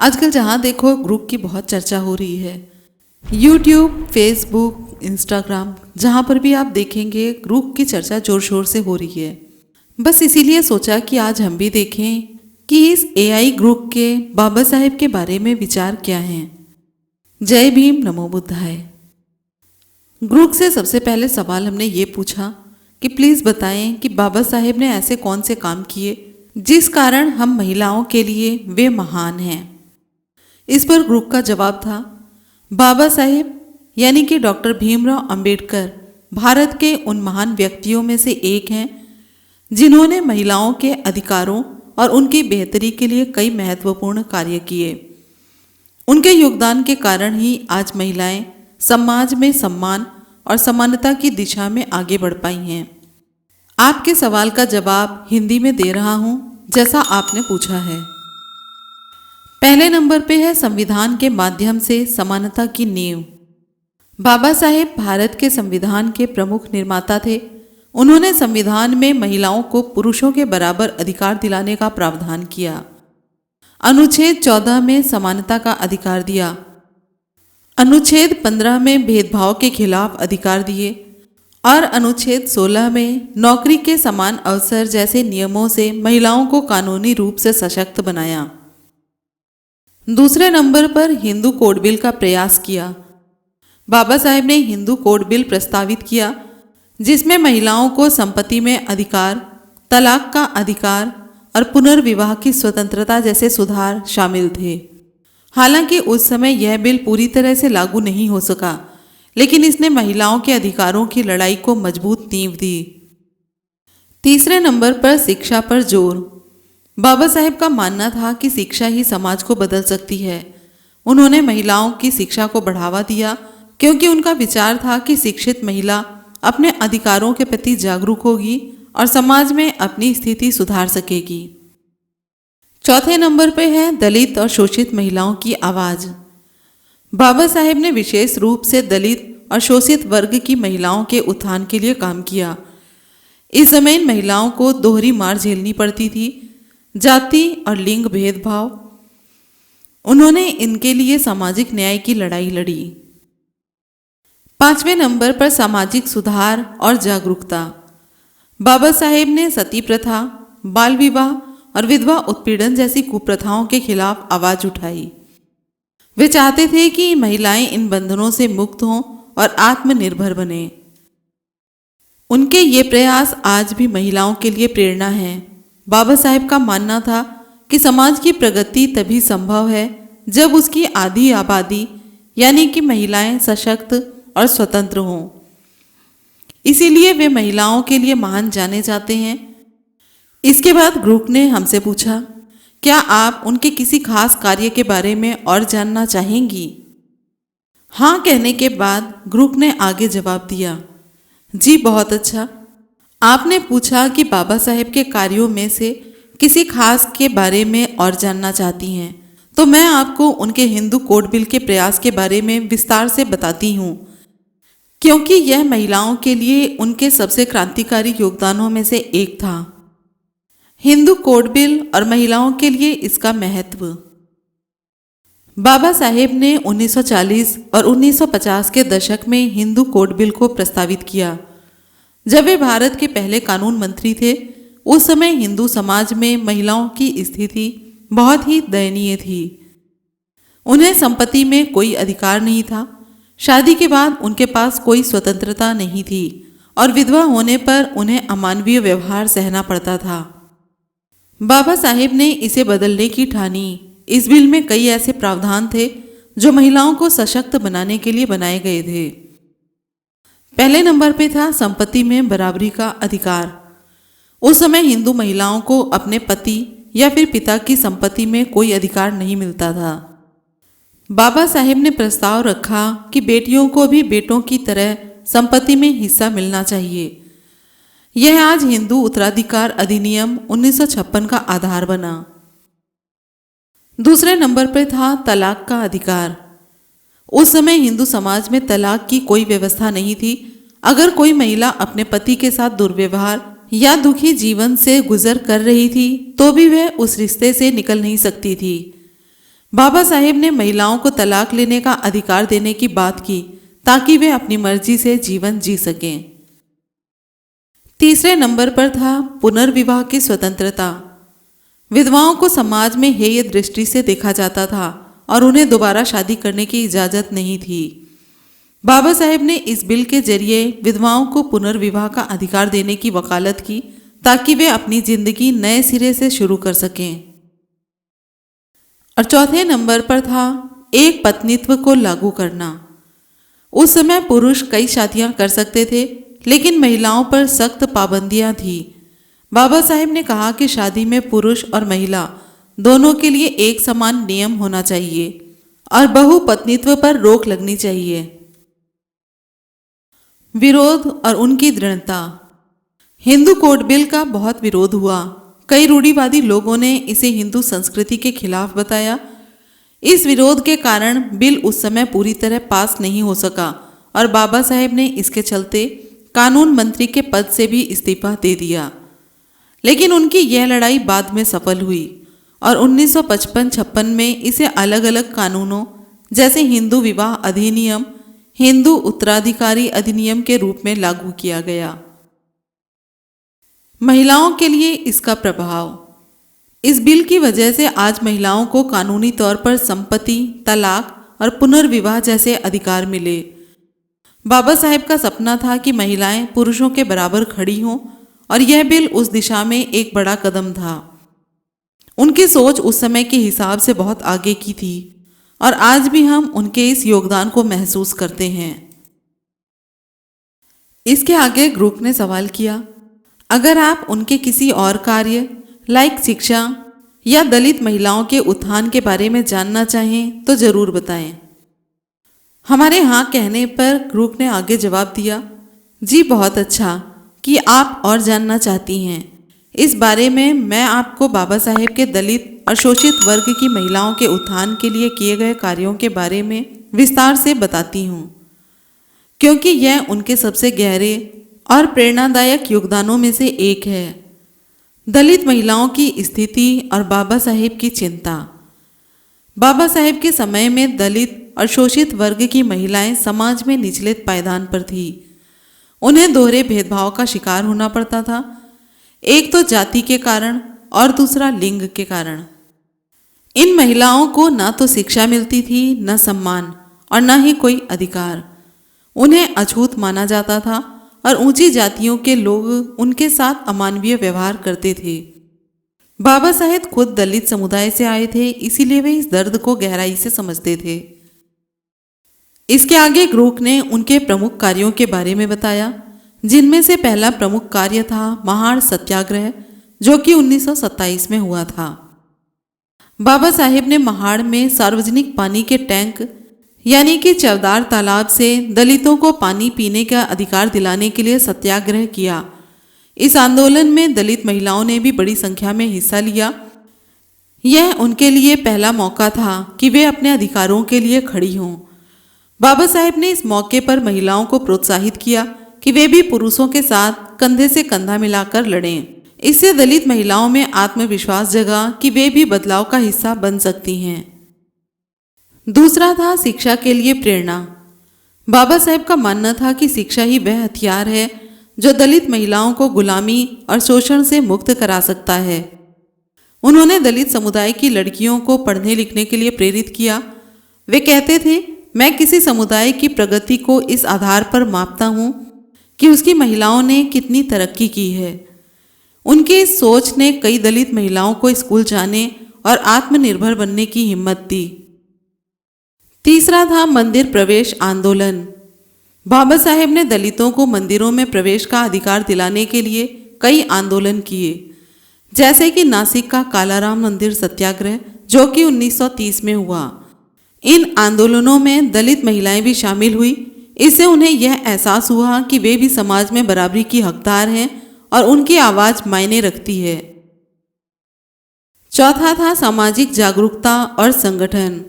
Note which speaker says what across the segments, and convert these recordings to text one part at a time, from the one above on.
Speaker 1: आजकल जहाँ देखो ग्रुप की बहुत चर्चा हो रही है। यूट्यूब, फेसबुक, इंस्टाग्राम, जहाँ पर भी आप देखेंगे ग्रुप की चर्चा जोर शोर से हो रही है। बस इसीलिए सोचा कि आज हम भी देखें कि इस एआई ग्रुप के बाबा साहेब के बारे में विचार क्या हैं। जय भीम, नमो बुद्धाय। ग्रुप से सबसे पहले सवाल हमने ये पूछा कि प्लीज़ बताएं कि बाबा साहेब ने ऐसे कौन से काम किए जिस कारण हम महिलाओं के लिए वे महान हैं। इस पर ग्रुप का जवाब था, बाबा साहेब यानी कि डॉक्टर भीमराव अंबेडकर भारत के उन महान व्यक्तियों में से एक हैं जिन्होंने महिलाओं के अधिकारों और उनकी बेहतरी के लिए कई महत्वपूर्ण कार्य किए। उनके योगदान के कारण ही आज महिलाएं समाज में सम्मान और समानता की दिशा में आगे बढ़ पाई हैं। आपके सवाल का जवाब हिंदी में दे रहा हूं, जैसा आपने पूछा है। पहले नंबर पे है संविधान के माध्यम से समानता की नींव। बाबा साहेब भारत के संविधान के प्रमुख निर्माता थे। उन्होंने संविधान में महिलाओं को पुरुषों के बराबर अधिकार दिलाने का प्रावधान किया। अनुच्छेद 14 में समानता का अधिकार दिया। अनुच्छेद 15 में भेदभाव के खिलाफ अधिकार दिए और अनुच्छेद 16 में नौकरी के समान अवसर जैसे नियमों से महिलाओं को कानूनी रूप से सशक्त बनाया। दूसरे नंबर पर हिंदू कोड बिल का प्रयास किया। बाबा साहेब ने हिंदू कोड बिल प्रस्तावित किया जिसमें महिलाओं को संपत्ति में अधिकार, तलाक का अधिकार और पुनर्विवाह की स्वतंत्रता जैसे सुधार शामिल थे। हालांकि उस समय यह बिल पूरी तरह से लागू नहीं हो सका, लेकिन इसने महिलाओं के अधिकारों की लड़ाई को मजबूत नींव दी। तीसरे नंबर पर शिक्षा पर जोर। बाबा साहेब का मानना था कि शिक्षा ही समाज को बदल सकती है। उन्होंने महिलाओं की शिक्षा को बढ़ावा दिया क्योंकि उनका विचार था कि शिक्षित महिला अपने अधिकारों के प्रति जागरूक होगी और समाज में अपनी स्थिति सुधार सकेगी। चौथे नंबर पे है दलित और शोषित महिलाओं की आवाज़। बाबा साहेब ने विशेष रूप से दलित और शोषित वर्ग की महिलाओं के उत्थान के लिए काम किया। इस समय इन महिलाओं को दोहरी मार झेलनी पड़ती थी, जाति और लिंग भेदभाव। उन्होंने इनके लिए सामाजिक न्याय की लड़ाई लड़ी। पांचवें नंबर पर सामाजिक सुधार और जागरूकता। बाबा साहेब ने सती प्रथा, बाल विवाह और विधवा उत्पीड़न जैसी कुप्रथाओं के खिलाफ आवाज उठाई। वे चाहते थे कि महिलाएं इन बंधनों से मुक्त हों और आत्मनिर्भर बने। उनके ये प्रयास आज भी महिलाओं के लिए प्रेरणा है। बाबा साहेब का मानना था कि समाज की प्रगति तभी संभव है जब उसकी आधी आबादी यानी कि महिलाएं सशक्त और स्वतंत्र हों। इसीलिए वे महिलाओं के लिए महान जाने जाते हैं। इसके बाद ग्रुप ने हमसे पूछा, क्या आप उनके किसी खास कार्य के बारे में और जानना चाहेंगी? हाँ कहने के बाद ग्रुप ने आगे जवाब दिया, जी बहुत अच्छा। आपने पूछा कि बाबा साहेब के कार्यों में से किसी खास के बारे में और जानना चाहती हैं, तो मैं आपको उनके हिंदू कोड बिल के प्रयास के बारे में विस्तार से बताती हूँ, क्योंकि यह महिलाओं के लिए उनके सबसे क्रांतिकारी योगदानों में से एक था। हिंदू कोड बिल और महिलाओं के लिए इसका महत्व। बाबा साहेब ने 1940 और 1950 के दशक में हिंदू कोड बिल को प्रस्तावित किया। जब वे भारत के पहले कानून मंत्री थे, उस समय हिंदू समाज में महिलाओं की स्थिति बहुत ही दयनीय थी। उन्हें संपत्ति में कोई अधिकार नहीं था, शादी के बाद उनके पास कोई स्वतंत्रता नहीं थी और विधवा होने पर उन्हें अमानवीय व्यवहार सहना पड़ता था। बाबा साहेब ने इसे बदलने की ठानी। इस बिल में कई ऐसे प्रावधान थे जो महिलाओं को सशक्त बनाने के लिए बनाए गए थे। पहले नंबर पे था संपत्ति में बराबरी का अधिकार। उस समय हिंदू महिलाओं को अपने पति या फिर पिता की संपत्ति में कोई अधिकार नहीं मिलता था। बाबा साहेब ने प्रस्ताव रखा कि बेटियों को भी बेटों की तरह संपत्ति में हिस्सा मिलना चाहिए। यह आज हिंदू उत्तराधिकार अधिनियम 1956 का आधार बना। दूसरे नंबर पर था तलाक का अधिकार। उस समय हिंदू समाज में तलाक की कोई व्यवस्था नहीं थी। अगर कोई महिला अपने पति के साथ दुर्व्यवहार या दुखी जीवन से गुजर कर रही थी तो भी वह उस रिश्ते से निकल नहीं सकती थी। बाबा साहेब ने महिलाओं को तलाक लेने का अधिकार देने की बात की ताकि वे अपनी मर्जी से जीवन जी सकें। तीसरे नंबर पर था पुनर्विवाह की स्वतंत्रता। विधवाओं को समाज में हेय दृष्टि से देखा जाता था और उन्हें दोबारा शादी करने की इजाजत नहीं थी। बाबा साहेब ने इस बिल के जरिए विधवाओं को पुनर्विवाह का अधिकार देने की वकालत की ताकि वे अपनी जिंदगी नए सिरे से शुरू कर सकें। और चौथे नंबर पर था एक पत्नीत्व को लागू करना। उस समय पुरुष कई शादियां कर सकते थे, लेकिन महिलाओं पर सख्त पाबंदियां थी। बाबा साहेब ने कहा कि शादी में पुरुष और महिला दोनों के लिए एक समान नियम होना चाहिए और बहुपत्नीत्व पर रोक लगनी चाहिए। विरोध और उनकी दृढ़ता। हिंदू कोड बिल का बहुत विरोध हुआ। कई रूढ़िवादी लोगों ने इसे हिंदू संस्कृति के खिलाफ बताया। इस विरोध के कारण बिल उस समय पूरी तरह पास नहीं हो सका और बाबा साहेब ने इसके चलते कानून मंत्री के पद से भी इस्तीफा दे दिया। लेकिन उनकी यह लड़ाई बाद में सफल हुई और 1955-56 में इसे अलग अलग कानूनों जैसे हिंदू विवाह अधिनियम, हिंदू उत्तराधिकारी अधिनियम के रूप में लागू किया गया। महिलाओं के लिए इसका प्रभाव। इस बिल की वजह से आज महिलाओं को कानूनी तौर पर संपत्ति, तलाक और पुनर्विवाह जैसे अधिकार मिले। बाबा साहेब का सपना था कि महिलाएं पुरुषों के बराबर खड़ी हों और यह बिल उस दिशा में एक बड़ा कदम था। उनकी सोच उस समय के हिसाब से बहुत आगे की थी और आज भी हम उनके इस योगदान को महसूस करते हैं। इसके आगे ग्रुप ने सवाल किया, अगर आप उनके किसी और कार्य लाइक शिक्षा या दलित महिलाओं के उत्थान के बारे में जानना चाहें तो जरूर बताएं। हमारे हाँ कहने पर ग्रुप ने आगे जवाब दिया, जी बहुत अच्छा कि आप और जानना चाहती हैं। इस बारे में मैं आपको बाबा साहेब के दलित और शोषित वर्ग की महिलाओं के उत्थान के लिए किए गए कार्यों के बारे में विस्तार से बताती हूँ, क्योंकि यह उनके सबसे गहरे और प्रेरणादायक योगदानों में से एक है। दलित महिलाओं की स्थिति और बाबा साहेब की चिंता। बाबा साहेब के समय में दलित और शोषित वर्ग की महिलाएं समाज में निचले पायदान पर थी। उन्हें दोहरे भेदभाव का शिकार होना पड़ता था, एक तो जाति के कारण और दूसरा लिंग के कारण। इन महिलाओं को ना तो शिक्षा मिलती थी, न सम्मान और न ही कोई अधिकार। उन्हें अछूत माना जाता था और ऊंची जातियों के लोग उनके साथ अमानवीय व्यवहार करते थे। बाबा साहेब खुद दलित समुदाय से आए थे, इसीलिए वे इस दर्द को गहराई से समझते थे। इसके आगे ग्रुप ने उनके प्रमुख कार्यों के बारे में बताया, जिनमें से पहला प्रमुख कार्य था महाड़ सत्याग्रह, जो कि 1927 में हुआ था। बाबा साहेब ने महाड़ में सार्वजनिक पानी के टैंक यानी कि चवदार तालाब से दलितों को पानी पीने का अधिकार दिलाने के लिए सत्याग्रह किया। इस आंदोलन में दलित महिलाओं ने भी बड़ी संख्या में हिस्सा लिया। यह उनके लिए पहला मौका था कि वे अपने अधिकारों के लिए खड़ी हों। बाबा साहेब ने इस मौके पर महिलाओं को प्रोत्साहित किया कि वे भी पुरुषों के साथ कंधे से कंधा मिलाकर लड़ें। इससे दलित महिलाओं में आत्मविश्वास जगा कि वे भी बदलाव का हिस्सा बन सकती हैं। दूसरा था शिक्षा के लिए प्रेरणा। बाबा साहेब का मानना था कि शिक्षा ही वह हथियार है जो दलित महिलाओं को गुलामी और शोषण से मुक्त करा सकता है। उन्होंने दलित समुदाय की लड़कियों को पढ़ने लिखने के लिए प्रेरित किया। वे कहते थे, मैं किसी समुदाय की प्रगति को इस आधार पर मापता हूँ कि उसकी महिलाओं ने कितनी तरक्की की है। उनकी इस सोच ने कई दलित महिलाओं को स्कूल जाने और आत्मनिर्भर बनने की हिम्मत दी। तीसरा था मंदिर प्रवेश आंदोलन। बाबा साहेब ने दलितों को मंदिरों में प्रवेश का अधिकार दिलाने के लिए कई आंदोलन किए, जैसे कि नासिक का कालाराम मंदिर सत्याग्रह, जो कि 1930 में हुआ। इन आंदोलनों में दलित महिलाएं भी शामिल हुई। इससे उन्हें यह एहसास हुआ कि वे भी समाज में बराबरी की हकदार हैं और उनकी आवाज मायने रखती है। चौथा था सामाजिक जागरूकता और संगठन।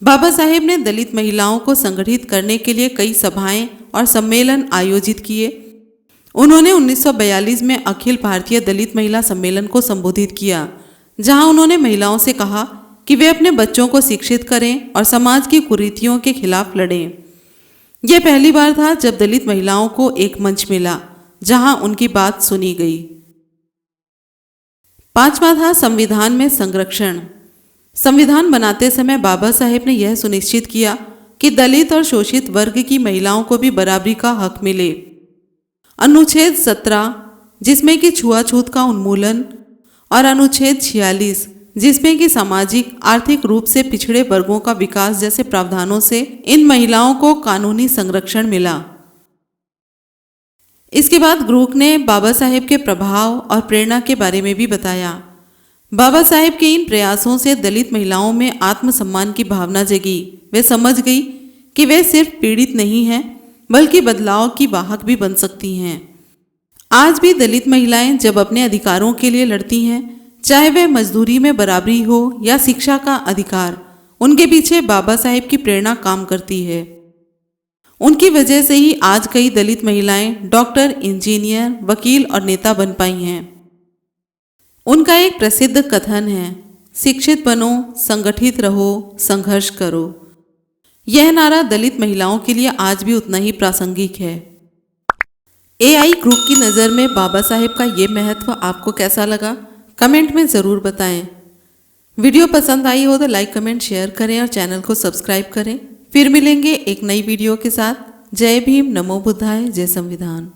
Speaker 1: बाबा साहेब ने दलित महिलाओं को संगठित करने के लिए कई सभाएं और सम्मेलन आयोजित किए। उन्होंने 1942 में अखिल भारतीय दलित महिला सम्मेलन को संबोधित किया, जहां उन्होंने महिलाओं से कहा कि वे अपने बच्चों को शिक्षित करें और समाज की कुरीतियों के खिलाफ लड़ें। यह पहली बार था जब दलित महिलाओं को एक मंच मिला जहां उनकी बात सुनी गई। 5वां था संविधान में संरक्षण। संविधान बनाते समय बाबा साहेब ने यह सुनिश्चित किया कि दलित और शोषित वर्ग की महिलाओं को भी बराबरी का हक मिले। अनुच्छेद 17 जिसमें कि छुआछूत का उन्मूलन और अनुच्छेद 46 जिसमें कि सामाजिक आर्थिक रूप से पिछड़े वर्गों का विकास जैसे प्रावधानों से इन महिलाओं को कानूनी संरक्षण मिला। इसके बाद ग्रूक ने बाबा साहेब के प्रभाव और प्रेरणा के बारे में भी बताया। बाबा साहेब के इन प्रयासों से दलित महिलाओं में आत्मसम्मान की भावना जगी। वे समझ गई कि वे सिर्फ पीड़ित नहीं हैं बल्कि बदलाव की वाहक भी बन सकती हैं। आज भी दलित महिलाएं जब अपने अधिकारों के लिए लड़ती हैं, चाहे वह मजदूरी में बराबरी हो या शिक्षा का अधिकार, उनके पीछे बाबा साहेब की प्रेरणा काम करती है। उनकी वजह से ही आज कई दलित महिलाएं डॉक्टर, इंजीनियर, वकील और नेता बन पाई हैं। उनका एक प्रसिद्ध कथन है, शिक्षित बनो, संगठित रहो, संघर्ष करो। यह नारा दलित महिलाओं के लिए आज भी उतना ही प्रासंगिक है। एआई ग्रुप की नज़र में बाबा साहेब का ये महत्व आपको कैसा लगा, कमेंट में ज़रूर बताएं। वीडियो पसंद आई हो तो लाइक, कमेंट, शेयर करें और चैनल को सब्सक्राइब करें। फिर मिलेंगे एक नई वीडियो के साथ। जय भीम, नमो बुद्धाय, जय संविधान।